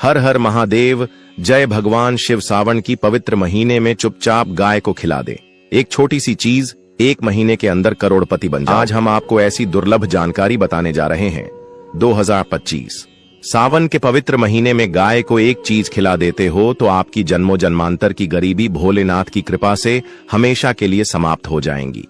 हर हर महादेव। जय भगवान शिव। सावन की पवित्र महीने में चुपचाप गाय को खिला दे। एक छोटी सी चीज 1 महीने के अंदर करोड़पति बन जाए। आज हम आपको ऐसी दुर्लभ जानकारी बताने जा रहे हैं। 2025 सावन के पवित्र महीने में गाय को एक चीज खिला देते हो तो आपकी जन्मों जन्मांतर की गरीबी भोलेनाथ की कृपा से हमेशा के लिए समाप्त हो जाएंगी।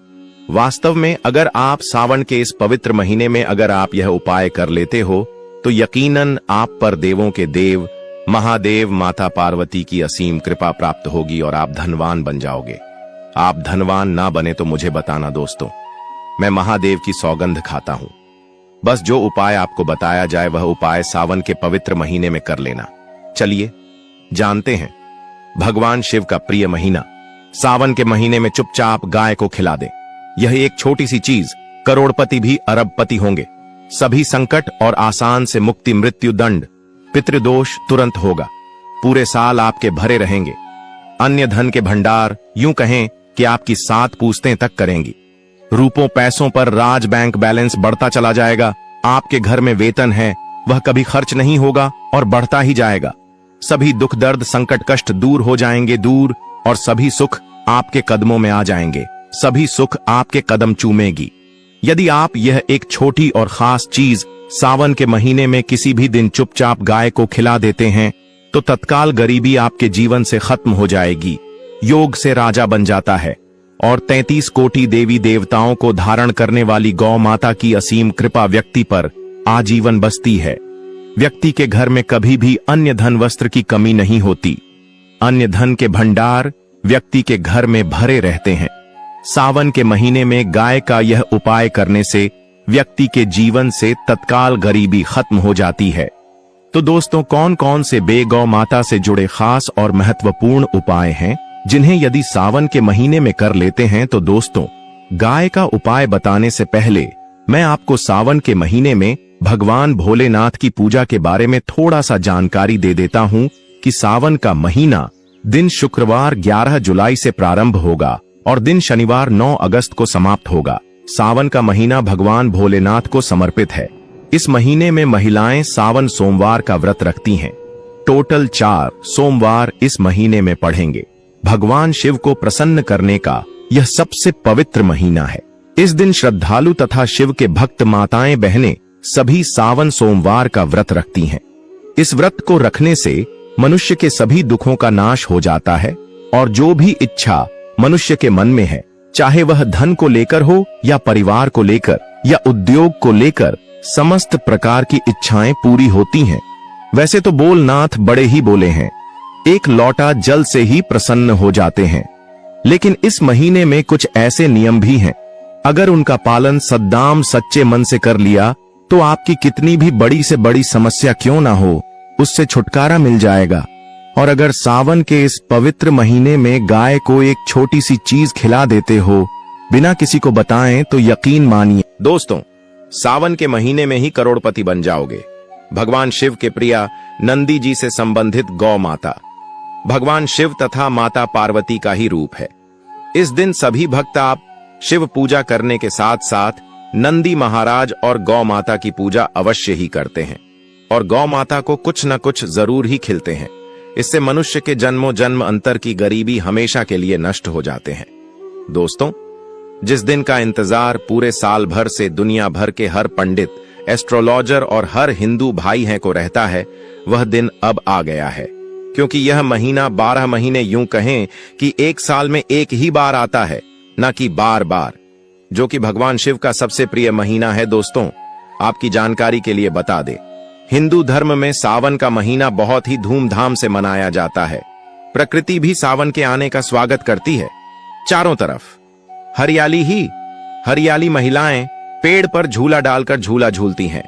वास्तव में अगर आप सावन के इस पवित्र महीने में अगर आप यह उपाय कर लेते हो तो यकीनन आप पर देवों के देव महादेव माता पार्वती की असीम कृपा प्राप्त होगी और आप धनवान बन जाओगे। आप धनवान ना बने तो मुझे बताना दोस्तों, मैं महादेव की सौगंध खाता हूं। बस जो उपाय आपको बताया जाए वह उपाय सावन के पवित्र महीने में कर लेना। चलिए जानते हैं। भगवान शिव का प्रिय महीना। सावन के महीने में चुपचाप गाय को खिला दे। यह एक छोटी सी चीज करोड़पति भी अरबपति होंगे। सभी संकट और आसान से मुक्ति, मृत्यु दंड, पितृदोष तुरंत होगा। पूरे साल आपके भरे रहेंगे। अन्य धन के भंडार यूं कहें कि आपकी 7 पूछतें तक करेंगी। रूपों पैसों पर राज बैंक बैलेंस बढ़ता चला जाएगा। आपके घर में वेतन है वह कभी खर्च नहीं होगा और बढ़ता ही जाएगा। सभी दुख दर्द संकट कष्ट दूर हो जाएंगे दूर, और सभी सुख आपके कदमों में आ जाएंगे। सभी सुख आपके कदम चूमेगी। यदि आप यह एक छोटी और खास चीज सावन के महीने में किसी भी दिन चुपचाप गाय को खिला देते हैं तो तत्काल गरीबी आपके जीवन से खत्म हो जाएगी। योग से राजा बन जाता है और 33 कोटि देवी देवताओं को धारण करने वाली गौ माता की असीम कृपा व्यक्ति पर आजीवन बसती है। व्यक्ति के घर में कभी भी अन्य धन वस्त्र की कमी नहीं होती। अन्य धन के भंडार व्यक्ति के घर में भरे रहते हैं। सावन के महीने में गाय का यह उपाय करने से व्यक्ति के जीवन से तत्काल गरीबी खत्म हो जाती है। तो दोस्तों, कौन कौन से गौ माता से जुड़े खास और महत्वपूर्ण उपाय हैं जिन्हें यदि सावन के महीने में कर लेते हैं तो दोस्तों, गाय का उपाय बताने से पहले मैं आपको सावन के महीने में भगवान भोलेनाथ की पूजा के बारे में थोड़ा सा जानकारी दे देता हूं कि सावन का महीना दिन शुक्रवार 11 जुलाई से प्रारंभ होगा और दिन शनिवार 9 अगस्त को समाप्त होगा। सावन का महीना भगवान भोलेनाथ को समर्पित है। इस महीने में महिलाएं सावन सोमवार का व्रत रखती हैं। टोटल 4 सोमवार इस महीने में पढ़ेंगे। भगवान शिव को प्रसन्न करने का यह सबसे पवित्र महीना है। इस दिन श्रद्धालु तथा शिव के भक्त माताएं बहनें सभी सावन सोमवार का व्रत रखती हैं। इस व्रत को रखने से मनुष्य के सभी दुखों का नाश हो जाता है और जो भी इच्छा मनुष्य के मन में है, चाहे वह धन को लेकर हो या परिवार को लेकर या उद्योग को लेकर, समस्त प्रकार की इच्छाएं पूरी होती हैं। वैसे तो बोलनाथ बड़े ही बोले हैं, एक लौटा जल से ही प्रसन्न हो जाते हैं। लेकिन इस महीने में कुछ ऐसे नियम भी हैं। अगर उनका पालन सद्दाम सच्चे मन से कर लिया तो आपकी कितनी भी बड़ी से बड़ी समस्या क्यों ना हो, उससे छुटकारा मिल जाएगा। और अगर सावन के इस पवित्र महीने में गाय को एक छोटी सी चीज खिला देते हो बिना किसी को बताएं तो यकीन मानिए दोस्तों, सावन के महीने में ही करोड़पति बन जाओगे। भगवान शिव के प्रिया नंदी जी से संबंधित गौ माता भगवान शिव तथा माता पार्वती का ही रूप है। इस दिन सभी भक्त आप शिव पूजा करने के साथ साथ नंदी महाराज और गौ माता की पूजा अवश्य ही करते हैं और गौ माता को कुछ न कुछ जरूर ही खिलते हैं। इससे मनुष्य के जन्मों जन्म अंतर की गरीबी हमेशा के लिए नष्ट हो जाते हैं। दोस्तों, जिस दिन का इंतजार पूरे साल भर से दुनिया भर के हर पंडित, एस्ट्रोलॉजर और हर हिंदू भाई हैं को रहता है, वह दिन अब आ गया है। क्योंकि यह महीना 12 महीने यूं कहें कि एक साल में एक ही बार आता है, न कि बार बार, जो कि भगवान शिव का सबसे प्रिय महीना है। दोस्तों, आपकी जानकारी के लिए बता दे, हिंदू धर्म में सावन का महीना बहुत ही धूमधाम से मनाया जाता है। प्रकृति भी सावन के आने का स्वागत करती है। चारों तरफ हरियाली ही हरियाली। महिलाएं पेड़ पर झूला डालकर झूला झूलती हैं।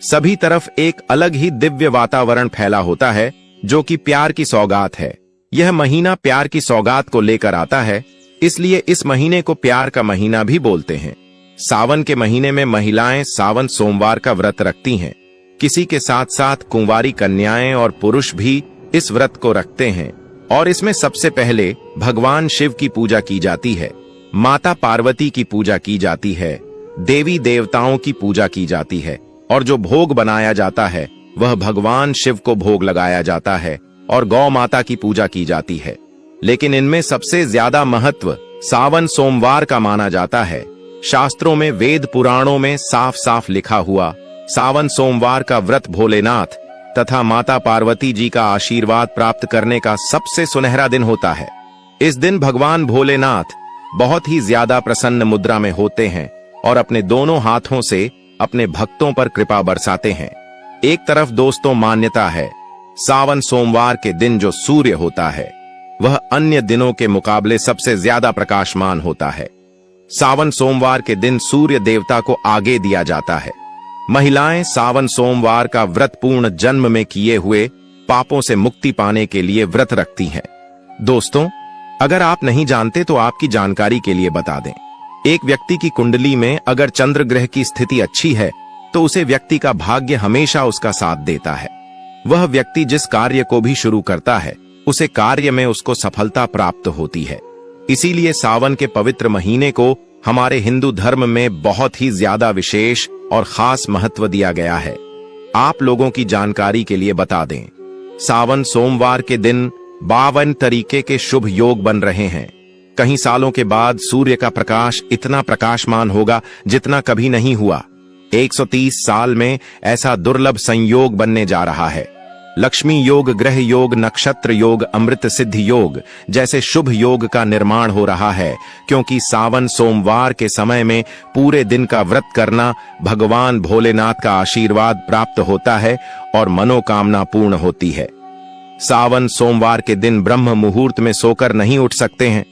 सभी तरफ एक अलग ही दिव्य वातावरण फैला होता है जो कि प्यार की सौगात है। यह महीना प्यार की सौगात को लेकर आता है, इसलिए इस महीने को प्यार का महीना भी बोलते हैं। सावन के महीने में महिलाएं सावन सोमवार का व्रत रखती हैं। किसी के साथ साथ कुंवारी कन्याएं और पुरुष भी इस व्रत को रखते हैं और इसमें सबसे पहले भगवान शिव की पूजा की जाती है, माता पार्वती की पूजा की जाती है, देवी देवताओं की पूजा की जाती है और जो भोग बनाया जाता है वह भगवान शिव को भोग लगाया जाता है और गौ माता की पूजा की जाती है। लेकिन इनमें सबसे ज्यादा महत्व सावन सोमवार का माना जाता है। शास्त्रों में, वेद पुराणों में साफ साफ लिखा हुआ सावन सोमवार का व्रत भोलेनाथ तथा माता पार्वती जी का आशीर्वाद प्राप्त करने का सबसे सुनहरा दिन होता है। इस दिन भगवान भोलेनाथ बहुत ही ज्यादा प्रसन्न मुद्रा में होते हैं और अपने दोनों हाथों से अपने भक्तों पर कृपा बरसाते हैं। एक तरफ दोस्तों मान्यता है, सावन सोमवार के दिन जो सूर्य होता है वह अन्य दिनों के मुकाबले सबसे ज्यादा प्रकाशमान होता है। सावन सोमवार के दिन सूर्य देवता को आगे दिया जाता है। महिलाएं सावन सोमवार का व्रत पूर्ण जन्म में किए हुए पापों से मुक्ति पाने के लिए व्रत रखती हैं। दोस्तों, अगर आप नहीं जानते तो आपकी जानकारी के लिए बता दें, एक व्यक्ति की कुंडली में अगर चंद्र ग्रह की स्थिति अच्छी है तो उसे व्यक्ति का भाग्य हमेशा उसका साथ देता है। वह व्यक्ति जिस कार्य को भी शुरू करता है उसे कार्य में उसको सफलता प्राप्त होती है। इसीलिए सावन के पवित्र महीने को हमारे हिंदू धर्म में बहुत ही ज्यादा विशेष और खास महत्व दिया गया है। आप लोगों की जानकारी के लिए बता दें, सावन सोमवार के दिन 52 तरीके के शुभ योग बन रहे हैं। कई सालों के बाद सूर्य का प्रकाश इतना प्रकाशमान होगा जितना कभी नहीं हुआ। 130 साल में ऐसा दुर्लभ संयोग बनने जा रहा है। लक्ष्मी योग, ग्रह योग, नक्षत्र योग, अमृत सिद्धि योग जैसे शुभ योग का निर्माण हो रहा है, क्योंकि सावन सोमवार के समय में पूरे दिन का व्रत करना भगवान भोलेनाथ का आशीर्वाद प्राप्त होता है और मनोकामना पूर्ण होती है। सावन सोमवार के दिन ब्रह्म मुहूर्त में सोकर नहीं उठ सकते हैं,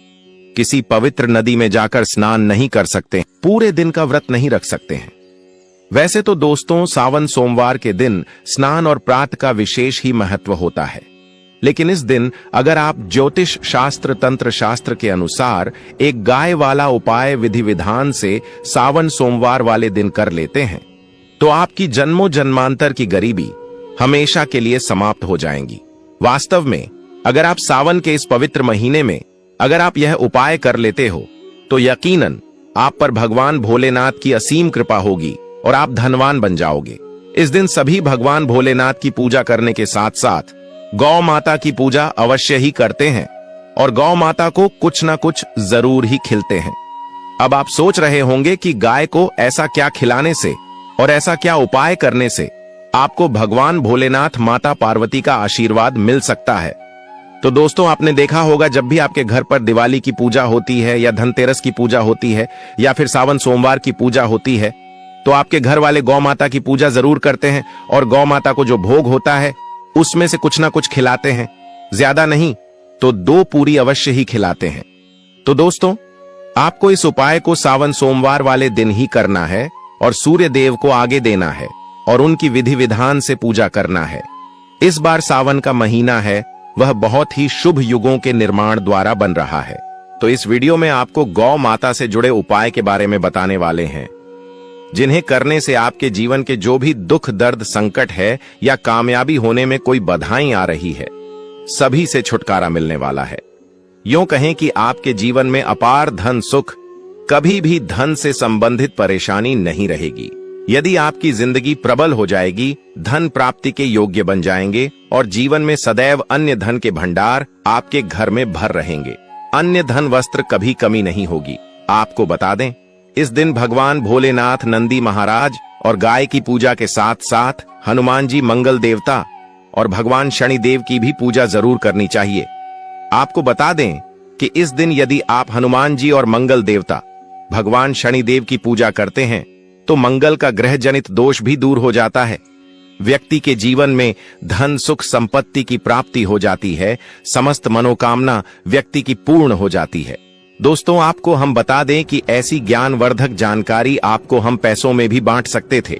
किसी पवित्र नदी में जाकर स्नान नहीं कर सकते, पूरे दिन का व्रत नहीं रख सकते हैं। वैसे तो दोस्तों, सावन सोमवार के दिन स्नान और प्रात का विशेष ही महत्व होता है, लेकिन इस दिन अगर आप ज्योतिष शास्त्र, तंत्र शास्त्र के अनुसार एक गाय वाला उपाय विधि विधान से सावन सोमवार वाले दिन कर लेते हैं तो आपकी जन्मों जन्मांतर की गरीबी हमेशा के लिए समाप्त हो जाएंगी। वास्तव में अगर आप सावन के इस पवित्र महीने में अगर आप यह उपाय कर लेते हो तो यकीनन आप पर भगवान भोलेनाथ की असीम कृपा होगी और आप धनवान बन जाओगे। इस दिन सभी भगवान भोलेनाथ की पूजा करने के साथ साथ गौ माता की पूजा अवश्य ही करते हैं और गौ माता को कुछ ना कुछ जरूर ही खिलते हैं। अब आप सोच रहे होंगे कि गाय को ऐसा क्या खिलाने से और ऐसा क्या उपाय करने से आपको भगवान भोलेनाथ, माता पार्वती का आशीर्वाद मिल सकता है। तो दोस्तों, आपने देखा होगा जब भी आपके घर पर दिवाली की पूजा होती है या धनतेरस की पूजा होती है या फिर सावन सोमवार की पूजा होती है तो आपके घर वाले गौ माता की पूजा जरूर करते हैं और गौ माता को जो भोग होता है उसमें से कुछ ना कुछ खिलाते हैं। ज्यादा नहीं तो 2 पूरी अवश्य ही खिलाते हैं। तो दोस्तों, आपको इस उपाय को सावन सोमवार वाले दिन ही करना है और सूर्य देव को आगे देना है और उनकी विधि विधान से पूजा करना है। इस बार सावन का महीना है, वह बहुत ही शुभ युगों के निर्माण द्वारा बन रहा है। तो इस वीडियो में आपको गौ माता से जुड़े उपाय के बारे में बताने वाले हैं, जिन्हें करने से आपके जीवन के जो भी दुख, दर्द, संकट है या कामयाबी होने में कोई बाधाएं आ रही है, सभी से छुटकारा मिलने वाला है। यूं कहें कि आपके जीवन में अपार धन सुख, कभी भी धन से संबंधित परेशानी नहीं रहेगी। यदि आपकी जिंदगी प्रबल हो जाएगी, धन प्राप्ति के योग्य बन जाएंगे और जीवन में सदैव अन्य धन के भंडार आपके घर में भर रहेंगे। अन्य धन वस्त्र कभी कमी नहीं होगी। आपको बता दें, इस दिन भगवान भोलेनाथ, नंदी महाराज और गाय की पूजा के साथ साथ हनुमान जी, मंगल देवता और भगवान शनिदेव की भी पूजा जरूर करनी चाहिए। आपको बता दें कि इस दिन यदि आप हनुमान जी और मंगल देवता, भगवान शनिदेव की पूजा करते हैं तो मंगल का ग्रह जनित दोष भी दूर हो जाता है। व्यक्ति के जीवन में धन, सुख, संपत्ति की प्राप्ति हो जाती है। समस्त मनोकामना व्यक्ति की पूर्ण हो जाती है। दोस्तों, आपको हम बता दें कि ऐसी ज्ञानवर्धक जानकारी आपको हम पैसों में भी बांट सकते थे,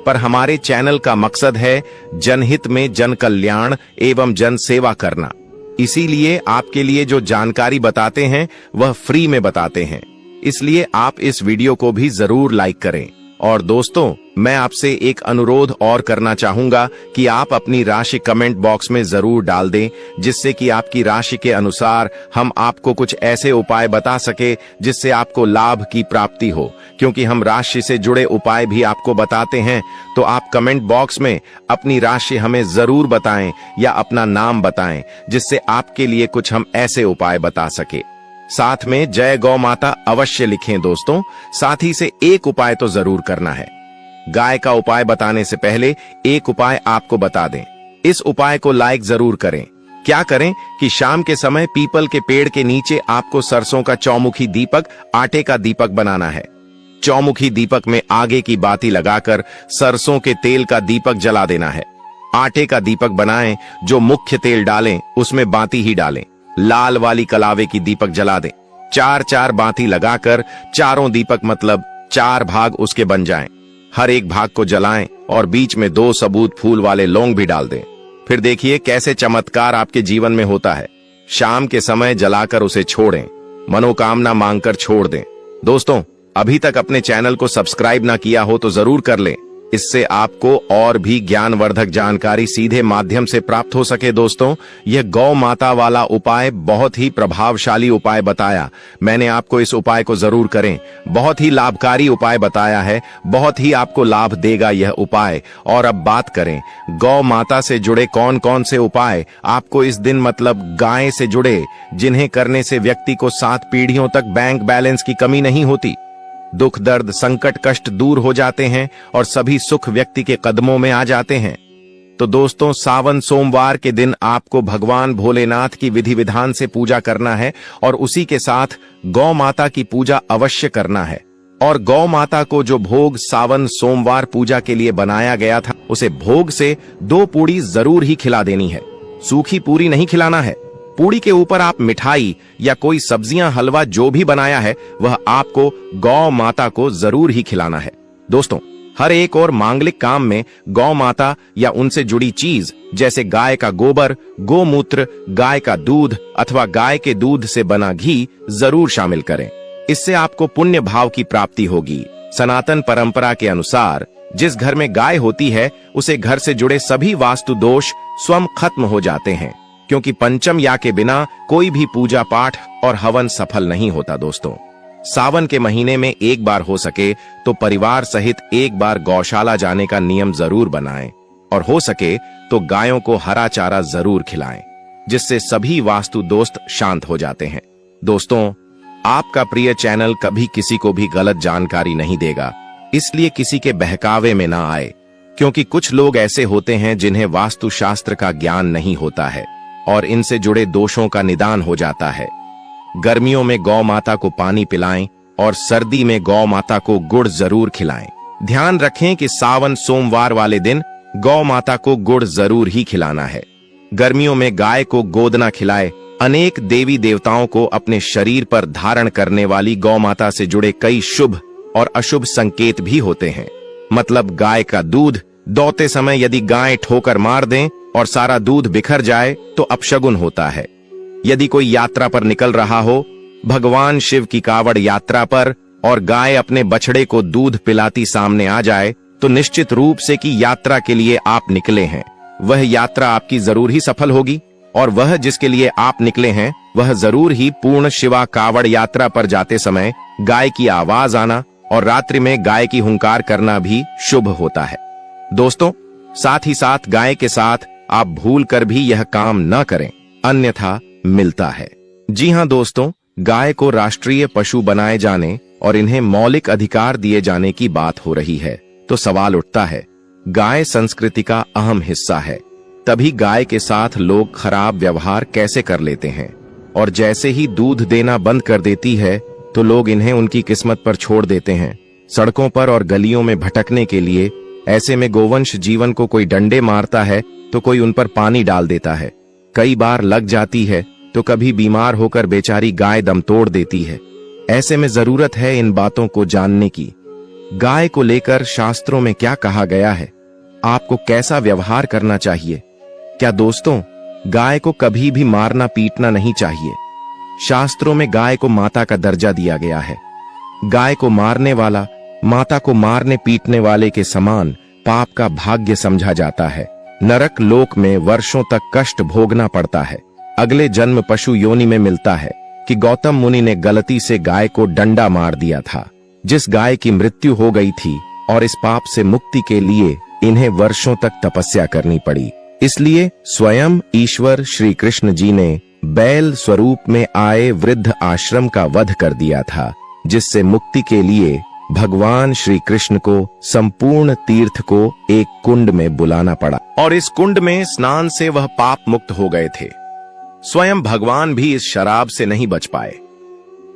पर हमारे चैनल का मकसद है जनहित में जन कल्याण एवं जन सेवा करना। इसीलिए आपके लिए जो जानकारी बताते हैं वह फ्री में बताते हैं। इसलिए आप इस वीडियो को भी जरूर लाइक करें और दोस्तों, मैं आपसे एक अनुरोध और करना चाहूंगा कि आप अपनी राशि कमेंट बॉक्स में जरूर डाल दें, जिससे कि आपकी राशि के अनुसार हम आपको कुछ ऐसे उपाय बता सके जिससे आपको लाभ की प्राप्ति हो। क्योंकि हम राशि से जुड़े उपाय भी आपको बताते हैं, तो आप कमेंट बॉक्स में अपनी राशि हमें जरूर बताएं या अपना नाम बताएं, जिससे आपके लिए कुछ हम ऐसे उपाय बता सके। साथ में जय गौ माता अवश्य लिखें दोस्तों। साथ ही से एक उपाय तो जरूर करना है। गाय का उपाय बताने से पहले एक उपाय आपको बता दें। इस उपाय को लाइक जरूर करें। क्या करें कि शाम के समय पीपल के पेड़ के नीचे आपको सरसों का चौमुखी दीपक, आटे का दीपक बनाना है। चौमुखी दीपक में आगे की बाती लगाकर सरसों के तेल का दीपक जला देना है। आटे का दीपक बनाएं, जो मुख्य तेल डालें उसमें बाती ही डालें। लाल वाली कलावे की दीपक जला दें। 4-4 बाती लगाकर चारों दीपक मतलब 4 भाग उसके बन जाएं। हर एक भाग को जलाएं और बीच में 2 सबूत फूल वाले लौंग भी डाल दें। फिर देखिए कैसे चमत्कार आपके जीवन में होता है। शाम के समय जलाकर उसे छोड़ें, मनोकामना मांगकर छोड़ दें। दोस्तों, अभी तक अपने चैनल को सब्सक्राइब ना किया हो तो जरूर कर लें, इससे आपको और भी ज्ञानवर्धक जानकारी सीधे माध्यम से प्राप्त हो सके। दोस्तों, यह गौ माता वाला उपाय बहुत ही प्रभावशाली उपाय बताया मैंने आपको। इस उपाय को जरूर करें। बहुत ही लाभकारी उपाय बताया है, बहुत ही आपको लाभ देगा यह उपाय। और अब बात करें गौ माता से जुड़े कौन कौन से उपाय आपको इस दिन मतलब गाय से जुड़े, जिन्हें करने से व्यक्ति को 7 पीढ़ियों तक बैंक बैलेंस की कमी नहीं होती, दुख दर्द संकट कष्ट दूर हो जाते हैं और सभी सुख व्यक्ति के कदमों में आ जाते हैं। तो दोस्तों, सावन सोमवार के दिन आपको भगवान भोलेनाथ की विधि विधान से पूजा करना है और उसी के साथ गौ माता की पूजा अवश्य करना है। और गौ माता को जो भोग सावन सोमवार पूजा के लिए बनाया गया था, उसे भोग से 2 पूड़ी जरूर ही खिला देनी है। सूखी पूरी नहीं खिलाना है। पूड़ी के ऊपर आप मिठाई या कोई सब्जियां, हलवा जो भी बनाया है वह आपको गौ माता को जरूर ही खिलाना है। दोस्तों, हर एक और मांगलिक काम में गौ माता या उनसे जुड़ी चीज जैसे गाय का गोबर, गोमूत्र, गाय का दूध अथवा गाय के दूध से बना घी जरूर शामिल करें। इससे आपको पुण्य भाव की प्राप्ति होगी। सनातन परंपरा के अनुसार जिस घर में गाय होती है उसे घर से जुड़े सभी वास्तु दोष स्वयं खत्म हो जाते हैं, क्योंकि पंचम या के बिना कोई भी पूजा पाठ और हवन सफल नहीं होता। दोस्तों, सावन के महीने में एक बार हो सके तो परिवार सहित एक बार गौशाला जाने का नियम जरूर बनाएं और हो सके तो गायों को हरा चारा जरूर खिलाएं, जिससे सभी वास्तु दोस्त शांत हो जाते हैं। दोस्तों, आपका प्रिय चैनल कभी किसी को भी गलत जानकारी नहीं देगा, इसलिए किसी के बहकावे में ना आए, क्योंकि कुछ लोग ऐसे होते हैं जिन्हें वास्तु शास्त्र का ज्ञान नहीं होता है और इनसे जुड़े दोषों का निदान हो जाता है। गर्मियों में गौ माता को पानी पिलाएं और सर्दी में गौ माता को गुड़ जरूर खिलाएं। ध्यान रखें कि सावन सोमवार वाले दिन गौ माता को गुड़ जरूर ही खिलाना है। गर्मियों में गाय को गोदना खिलाए। अनेक देवी देवताओं को अपने शरीर पर धारण करने वाली गौ माता से जुड़े कई शुभ और अशुभ संकेत भी होते हैं। मतलब गाय का दूध दौते समय यदि गाय ठोकर मार दें और सारा दूध बिखर जाए तो अपशगुन होता है। यदि कोई यात्रा पर निकल रहा हो, भगवान शिव की कावड़ यात्रा पर, और गाय अपने बछड़े को दूध पिलाती सामने आ जाए, तो निश्चित रूप से कि यात्रा के लिए आप निकले हैं वह यात्रा आपकी जरूर ही सफल होगी। और वह जिसके लिए आप निकले हैं वह जरूर ही पूर्ण शिवा कावड़ यात्रा पर जाते समय गाय की आवाज आना और रात्रि में गाय की हुंकार करना भी शुभ होता है। दोस्तों, साथ ही साथ गाय के साथ आप भूल कर भी यह काम न करें, अन्यथा मिलता है। जी हां दोस्तों, गाय को राष्ट्रीय पशु बनाए जाने और इन्हें मौलिक अधिकार दिए जाने की बात हो रही है, तो सवाल उठता है, गाय संस्कृति का अहम हिस्सा है, तभी गाय के साथ लोग खराब व्यवहार कैसे कर लेते हैं? और जैसे ही दूध देना बंद कर देती है तो लोग इन्हें उनकी किस्मत पर छोड़ देते हैं, सड़कों पर और गलियों में भटकने के लिए। ऐसे में गोवंश जीवन को कोई डंडे मारता है तो कोई उन पर पानी डाल देता है, कई बार लग जाती है तो कभी बीमार होकर बेचारी गाय दम तोड़ देती है। ऐसे में जरूरत है इन बातों को जानने की। गाय को लेकर शास्त्रों में क्या कहा गया है, आपको कैसा व्यवहार करना चाहिए? क्या दोस्तों, गाय को कभी भी मारना पीटना नहीं चाहिए। शास्त्रों में गाय को माता का दर्जा दिया गया है। गाय को मारने वाला माता को मारने पीटने वाले के समान पाप का भाग्य समझा जाता है। नरक लोक में वर्षों तक कष्ट भोगना पड़ता है। अगले जन्म पशु योनि में मिलता है कि गौतम मुनि ने गलती से गाय को डंडा मार दिया था, जिस गाय की मृत्यु हो गई थी, और इस पाप से मुक्ति के लिए इन्हें वर्षों तक तपस्या करनी पड़ी। इसलिए स्वयं ईश्वर श्री कृष्ण जी ने बैल स्वरूप में आए वृद्ध आश्रम का वध कर दिया था, जिससे मुक्ति के लिए भगवान श्री कृष्ण को संपूर्ण तीर्थ को एक कुंड में बुलाना पड़ा, और इस कुंड में स्नान से वह पाप मुक्त हो गए थे। स्वयं भगवान भी इस शराब से नहीं बच पाए।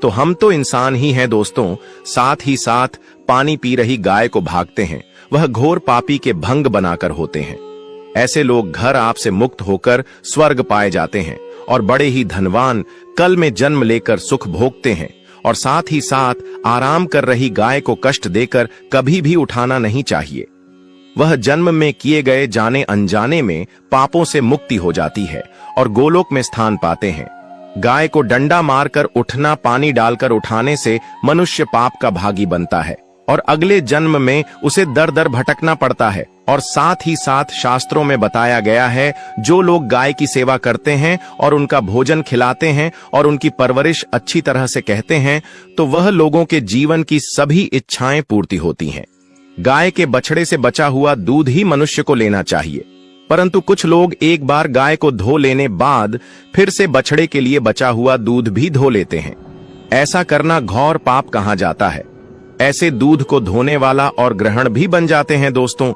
तो हम तो इंसान ही हैं दोस्तों, साथ ही साथ पानी पी रही गाय को भागते हैं, वह घोर पापी के भंग बनाकर होते हैं। ऐसे लोग घर आपसे मुक्त होकर स्वर्ग पाए जाते हैं और बड़े ही धनवान कल में जन्म लेकर सुख भोगते हैं, और साथ ही साथ आराम कर रही गाय को कष्ट देकर कभी भी उठाना नहीं चाहिए। वह जन्म में किए गए जाने अनजाने में पापों से मुक्ति हो जाती है और गोलोक में स्थान पाते हैं। गाय को डंडा मारकर उठना, पानी डालकर उठाने से मनुष्य पाप का भागी बनता है और अगले जन्म में उसे दर दर भटकना पड़ता है। और साथ ही साथ शास्त्रों में बताया गया है, जो लोग गाय की सेवा करते हैं और उनका भोजन खिलाते हैं और उनकी परवरिश अच्छी तरह से कहते हैं, तो वह लोगों के जीवन की सभी इच्छाएं पूर्ति होती हैं। गाय के बछड़े से बचा हुआ दूध ही मनुष्य को लेना चाहिए, परंतु कुछ लोग एक बार गाय को धो लेने बाद फिर से बछड़े के लिए बचा हुआ दूध भी धो लेते हैं। ऐसा करना घोर पाप कहा जाता है। ऐसे दूध को धोने वाला और ग्रहण भी बन जाते हैं दोस्तों।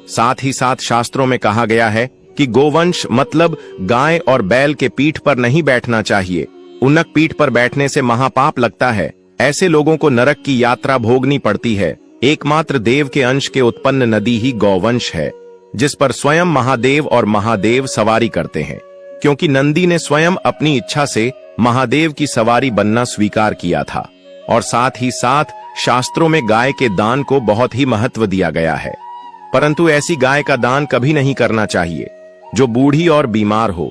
साथ ही साथ शास्त्रों में कहा गया है कि गोवंश मतलब गाय और बैल के पीठ पर नहीं बैठना चाहिए। उनक पीठ पर बैठने से महापाप लगता है। ऐसे लोगों को नरक की यात्रा भोगनी पड़ती है। एकमात्र देव के अंश के उत्पन्न नदी ही गौवंश है, जिस पर स्वयं महादेव और महादेव सवारी करते हैं, क्योंकि नंदी ने स्वयं अपनी इच्छा से महादेव की सवारी बनना स्वीकार किया था। और साथ ही साथ शास्त्रों में गाय के दान को बहुत ही महत्व दिया गया है, परंतु ऐसी गाय का दान कभी नहीं करना चाहिए जो बूढ़ी और बीमार हो।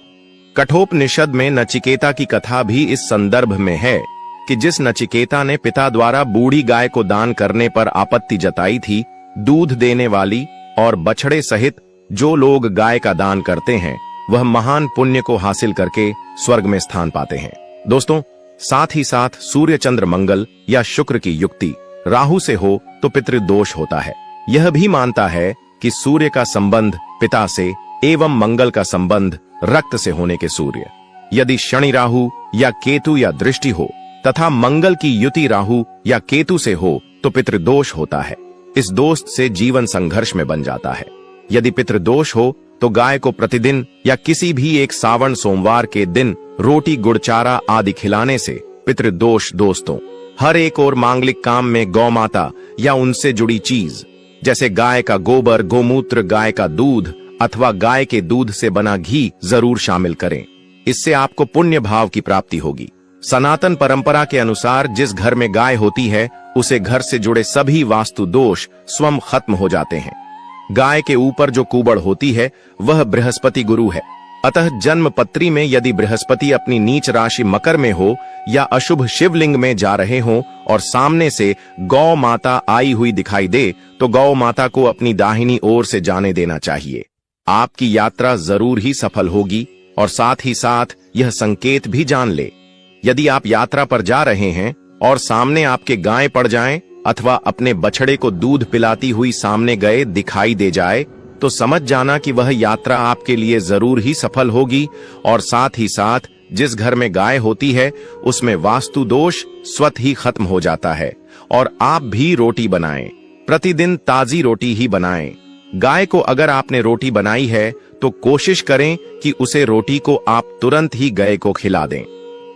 कठोपनिषद में नचिकेता की कथा भी इस संदर्भ में है कि जिस नचिकेता ने पिता द्वारा बूढ़ी गाय को दान करने पर आपत्ति जताई थी, दूध देने वाली और बछड़े सहित जो लोग गाय का दान करते हैं, वह महान पुण्य को हासिल करके स्वर्ग में स्थान पाते हैं। दोस्तों, साथ ही साथ सूर्य चंद्र मंगल या शुक्र की युक्ति राहु से हो तो पितृदोष होता है। यह भी मानता है कि सूर्य का संबंध पिता से एवं मंगल का संबंध रक्त से होने के सूर्य, यदि शनि राहु या केतु या दृष्टि हो तथा मंगल की युति राहु या केतु से हो तो पितृदोष होता है। इस दोष से जीवन संघर्ष में बन जाता है। यदि पितृदोष हो तो गाय को प्रतिदिन या किसी भी एक सावन सोमवार के दिन रोटी गुड़चारा आदि खिलाने से पितृदोष दोस्तों हर एक और मांगलिक काम में गौ माता या उनसे जुड़ी चीज जैसे गाय का गोबर, गोमूत्र, गाय का दूध अथवा गाय के दूध से बना घी जरूर शामिल करें। इससे आपको पुण्य भाव की प्राप्ति होगी। सनातन परंपरा के अनुसार जिस घर में गाय होती है उसे घर से जुड़े सभी वास्तु दोष स्वयं खत्म हो जाते हैं। गाय के ऊपर जो कुबड़ होती है वह बृहस्पति गुरु है। अतः जन्म पत्री में यदि बृहस्पति अपनी नीच राशि मकर में हो या अशुभ शिवलिंग में जा रहे हो और सामने से गौ माता आई हुई दिखाई दे तो गौ माता को अपनी दाहिनी ओर से जाने देना चाहिए। आपकी यात्रा जरूर ही सफल होगी। और साथ ही साथ यह संकेत भी जान ले, यदि आप यात्रा पर जा रहे हैं और सामने आपके गाय पड़ जाएं अथवा अपने बछड़े को दूध पिलाती हुई सामने गए दिखाई दे जाए तो समझ जाना कि वह यात्रा आपके लिए जरूर ही सफल होगी। और साथ ही साथ जिस घर में गाय होती है उसमें वास्तु दोष स्वतः ही खत्म हो जाता है। और आप भी रोटी बनाएं, प्रतिदिन ताजी रोटी ही बनाएं। गाय को अगर आपने रोटी बनाई है तो कोशिश करें कि उसे रोटी को आप तुरंत ही गाय को खिला दें।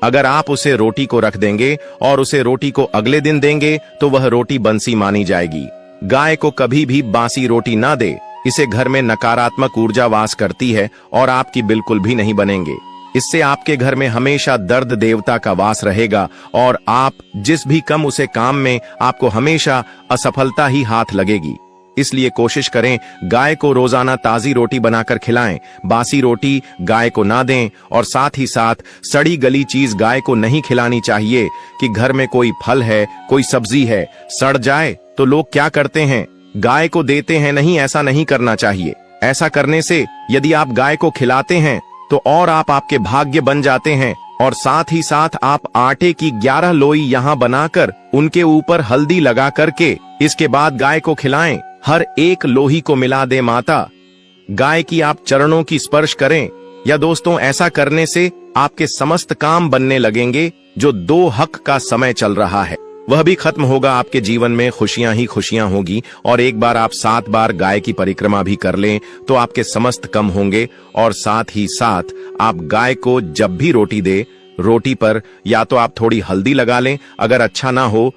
अगर आप उसे रोटी को रख देंगे और उसे रोटी को अगले दिन देंगे तो वह रोटी बंसी मानी जाएगी। गाय को कभी भी बासी रोटी ना दे, इसे घर में नकारात्मक ऊर्जा वास करती है और आपकी बिल्कुल भी नहीं बनेंगे। इससे आपके घर में हमेशा दर्द देवता का वास रहेगा और आप जिस भी कम उसे काम में आपको हमेशा असफलता ही हाथ लगेगी। इसलिए कोशिश करें गाय को रोजाना ताजी रोटी बनाकर खिलाएं, बासी रोटी गाय को ना दें। और साथ ही साथ सड़ी गली चीज गाय को नहीं खिलानी चाहिए कि घर में कोई फल है, कोई सब्जी है, सड़ जाए तो लोग क्या करते हैं, गाय को देते हैं। नहीं, ऐसा नहीं करना चाहिए। ऐसा करने से यदि आप गाय को खिलाते हैं तो और आपके भाग्य बन जाते हैं। और साथ ही साथ आप आटे की 11 लोई यहाँ बनाकर उनके ऊपर हल्दी लगा करके इसके बाद गाय को खिलाएं। हर एक लोही को मिला दे माता, गाय की आप चरणों की स्पर्श करें। या दोस्तों, ऐसा करने से आपके समस्त काम बनने लगेंगे। जो 2 हक का समय चल रहा है वह भी खत्म होगा। आपके जीवन में खुशियां ही खुशियां होगी। और एक बार आप 7 बार गाय की परिक्रमा भी कर लें तो आपके समस्त कम होंगे। और साथ ही साथ आप गाय को जब भी रोटी दे, रोटी पर या तो आप थोड़ी हल्दी लगा लें, अगर अच्छा ना हो